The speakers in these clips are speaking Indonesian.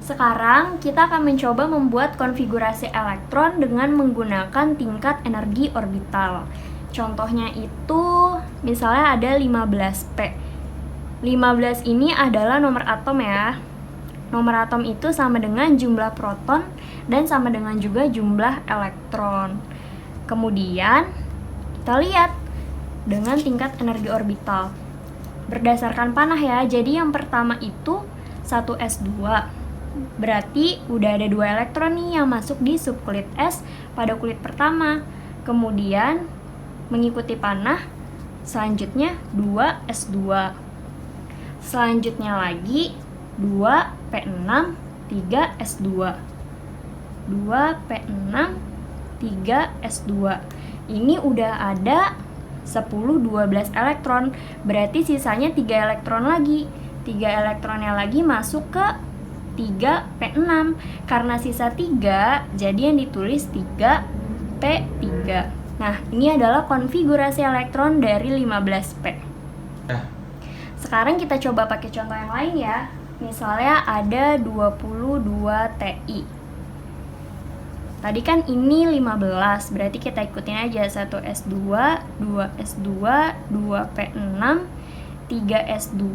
Sekarang kita akan mencoba membuat konfigurasi elektron dengan menggunakan tingkat energi orbital. Contohnya itu misalnya ada 15P. 15 ini adalah nomor atom ya. Nomor atom itu sama dengan jumlah proton dan sama dengan juga jumlah elektron. Kemudian kita lihat dengan tingkat energi orbital berdasarkan panah ya. Jadi yang pertama itu 1s2, berarti udah ada 2 elektron nih yang masuk di subkulit S pada kulit pertama. Kemudian mengikuti panah selanjutnya 2s2, selanjutnya lagi 2p6 3s2, 2p6 3s2. Ini udah ada 10-12 elektron, berarti sisanya 3 elektron lagi. 3 elektronnya lagi masuk ke 3p6. Karena sisa 3, jadi yang ditulis 3p3. Nah, ini adalah konfigurasi elektron dari 15p. Sekarang kita coba pakai contoh yang lain ya. Misalnya ada 22 Ti. Tadi kan ini 15, berarti kita ikutin aja 1s2, 2s2, 2p6, 3s2,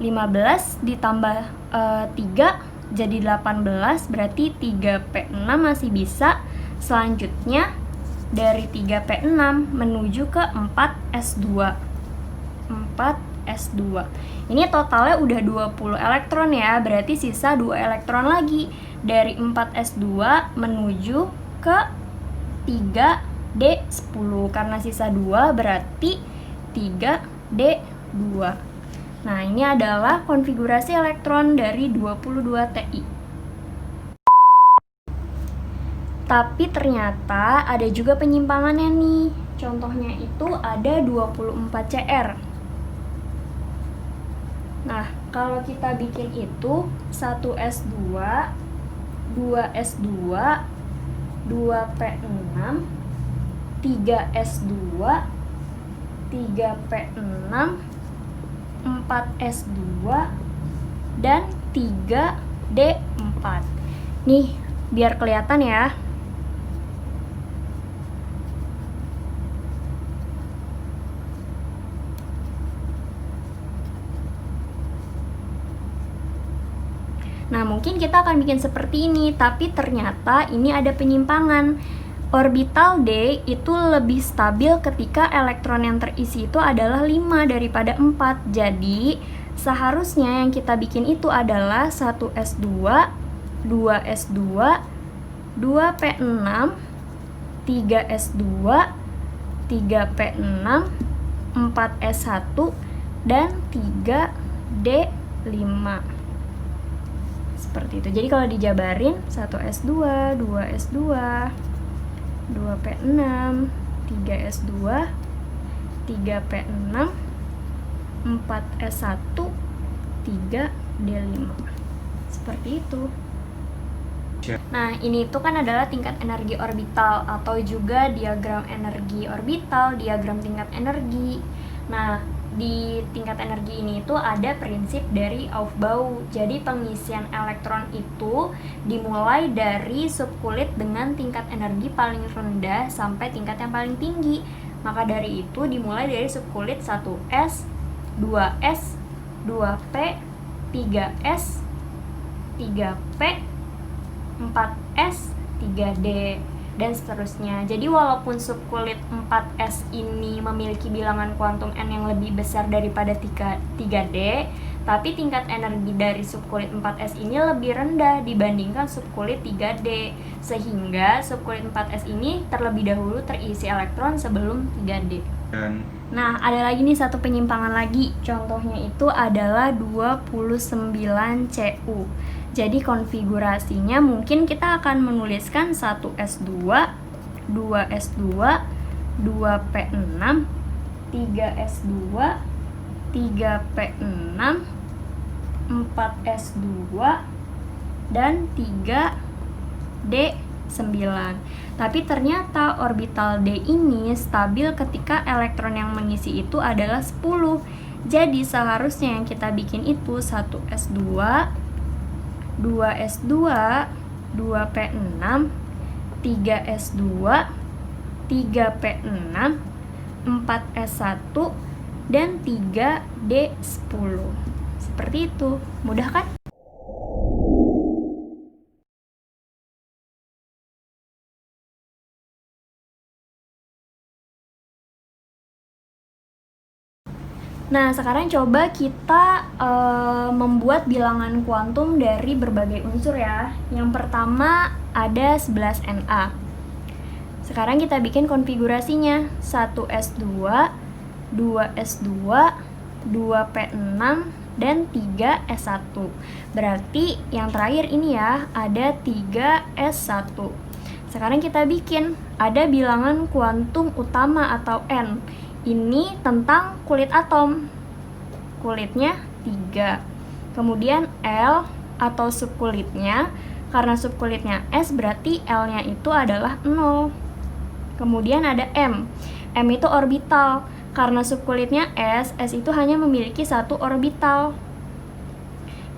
15 ditambah 3 jadi 18, berarti 3p6 masih bisa. Selanjutnya dari 3p6 menuju ke 4s2. 4s2. Ini totalnya udah 20 elektron ya, berarti sisa 2 elektron lagi. Dari 4s2 menuju ke 3d10, karena sisa 2 berarti 3d2. Nah, ini adalah konfigurasi elektron dari 22 Ti. Tapi ternyata ada juga penyimpangannya nih. Contohnya itu ada 24 Cr. Nah, kalau kita bikin itu 1s2, 2s2, 2p6, 3s2, 3p6, 4s2, dan 3d4. Nih, biar kelihatan ya. Nah, mungkin kita akan bikin seperti ini, tapi ternyata ini ada penyimpangan. Orbital D itu lebih stabil ketika elektron yang terisi itu adalah 5 daripada 4. Jadi, seharusnya yang kita bikin itu adalah 1s2, 2s2, 2p6, 3s2, 3p6, 4s1, dan 3d5. Seperti itu. Jadi kalau dijabarin 1s2, 2s2, 2p6, 3s2, 3p6, 4s1, 3d5. Seperti itu. Nah, ini tuh kan adalah tingkat energi orbital atau juga diagram energi orbital, diagram tingkat energi. Nah, di tingkat energi ini itu ada prinsip dari Aufbau. Jadi pengisian elektron itu dimulai dari subkulit dengan tingkat energi paling rendah sampai tingkat yang paling tinggi. Maka dari itu dimulai dari subkulit 1s, 2s, 2p, 3s, 3p, 4s, 3d, dan seterusnya. Jadi walaupun subkulit 4s ini memiliki bilangan kuantum n yang lebih besar daripada 3d, tapi tingkat energi dari subkulit 4s ini lebih rendah dibandingkan subkulit 3d, sehingga subkulit 4s ini terlebih dahulu terisi elektron sebelum 3d. Nah, ada lagi nih satu penyimpangan lagi. Contohnya itu adalah 29Cu. Jadi konfigurasinya mungkin kita akan menuliskan 1s2, 2s2, 2p6, 3s2, 3p6, 4s2, dan 3d9. Tapi ternyata orbital D ini stabil ketika elektron yang mengisi itu adalah 10. Jadi seharusnya yang kita bikin itu 1s2, 2S2, 2P6, 3S2, 3P6, 4S1, dan 3D10. Seperti itu. Mudah kan? Nah, sekarang coba kita membuat bilangan kuantum dari berbagai unsur ya. Yang pertama ada 11Na. Sekarang kita bikin konfigurasinya. 1S2, 2S2, 2P6, dan 3S1. Berarti yang terakhir ini ya, ada 3S1. Sekarang kita bikin, ada bilangan kuantum utama atau N. Ini tentang kulit atom. Kulitnya 3. Kemudian L atau subkulitnya, karena subkulitnya S berarti L-nya itu adalah 0. Kemudian ada M. M itu orbital. Karena subkulitnya S itu hanya memiliki satu orbital.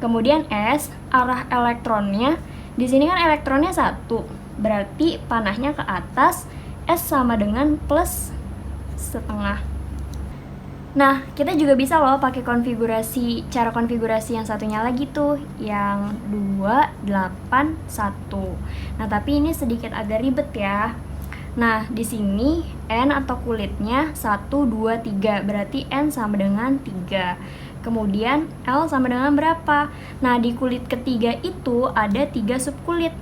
Kemudian S, arah elektronnya. Di sini kan elektronnya 1. Berarti panahnya ke atas, S sama dengan plus setengah. Nah, kita juga bisa loh pakai cara konfigurasi yang satunya lagi tuh, yang 281. Nah, tapi ini sedikit agak ribet ya. Nah, di sini N atau kulitnya 1, 2, 3, berarti N sama dengan 3. Kemudian L sama dengan berapa? Nah, di kulit ketiga itu ada 3 subkulit.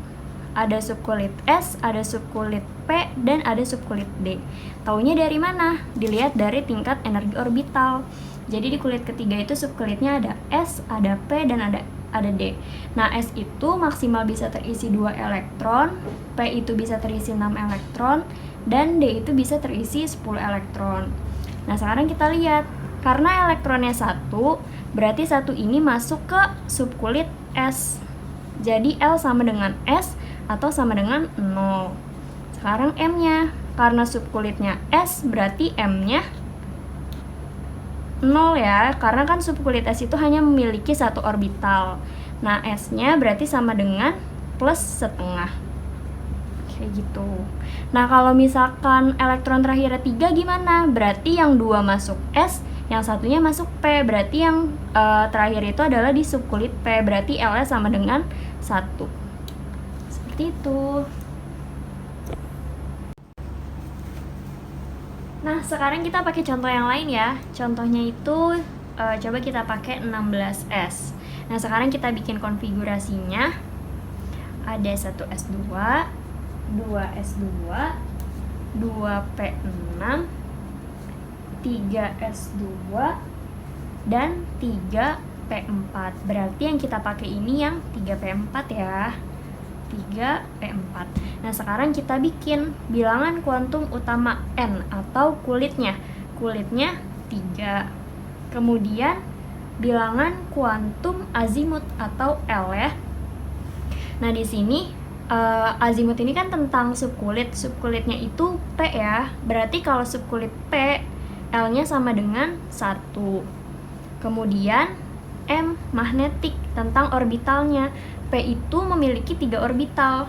Ada subkulit S, ada subkulit P, dan ada subkulit D. Taunya dari mana? Dilihat dari tingkat energi orbital. Jadi di kulit ketiga itu subkulitnya ada S, ada P, dan ada D. Nah, S itu maksimal bisa terisi 2 elektron, P itu bisa terisi 6 elektron, dan D itu bisa terisi 10 elektron. Nah, sekarang kita lihat. Karena elektronnya 1, berarti 1 ini masuk ke subkulit S. Jadi L sama dengan S atau sama dengan 0. Sekarang M-nya, karena subkulitnya S berarti M-nya 0 ya, karena kan subkulit S itu hanya memiliki satu orbital. Nah, S-nya berarti sama dengan plus setengah. Kayak gitu. Nah, kalau misalkan elektron terakhirnya 3 gimana? Berarti yang 2 masuk S, yang satunya masuk P. Berarti yang terakhir itu adalah di subkulit P. Berarti L-nya sama dengan 1. Seperti itu. Nah, sekarang kita pakai contoh yang lain ya. Contohnya itu coba kita pakai 16S. Nah, sekarang kita bikin konfigurasinya. Ada 1S2, 2S2, 2P6, 3S2, dan 3P4. Berarti yang kita pakai ini yang 3P4 ya. 3P4. Nah, sekarang kita bikin bilangan kuantum utama N atau kulitnya. Kulitnya 3. Kemudian bilangan kuantum azimut atau L ya. Nah, di sini azimut ini kan tentang subkulit. Subkulitnya itu P ya. Berarti kalau subkulit P, L-nya sama dengan 1. Kemudian M, magnetik, tentang orbitalnya. P itu memiliki 3 orbital.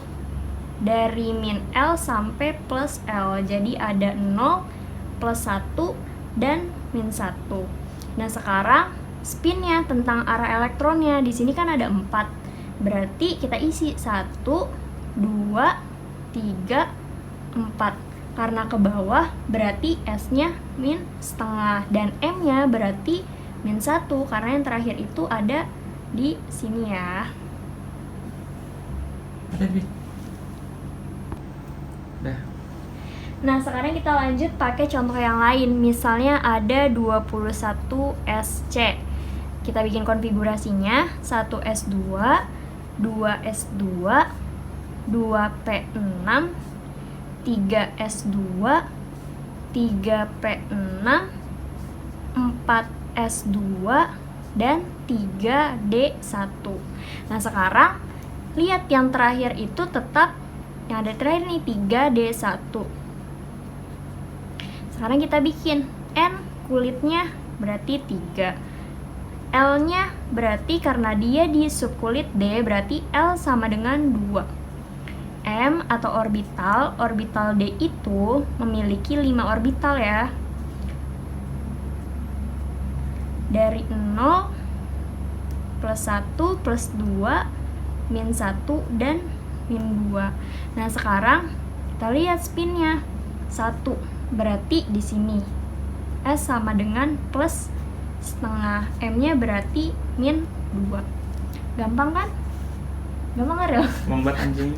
Dari min L sampai plus L. Jadi ada 0, plus 1, dan min 1. Nah, sekarang spinnya tentang arah elektronnya. Di sini kan ada 4. Berarti kita isi 1, 2, 3, 4. Karena ke bawah berarti S-nya min setengah. Dan M-nya berarti min 1. Karena yang terakhir itu ada di sini ya. Nah, sekarang kita lanjut pakai contoh yang lain. Misalnya ada 21SC. Kita bikin konfigurasinya. 1S2, 2S2, 2P6, 3S2, 3P6, 4S2, dan 3D1. Nah, sekarang lihat yang terakhir itu tetap, yang ada terakhir nih 3D1. Sekarang kita bikin N kulitnya berarti 3, L-nya berarti karena dia di subkulit D, berarti L sama dengan 2. M atau orbital D itu memiliki 5 orbital ya. Dari 0, plus 1, plus 2, min 1, dan min 2. Nah, sekarang kita lihat spinnya. 1, berarti di sini S sama dengan plus setengah. M-nya berarti min 2. Gampang kan? Gampang, Ariel? Membuat anjing.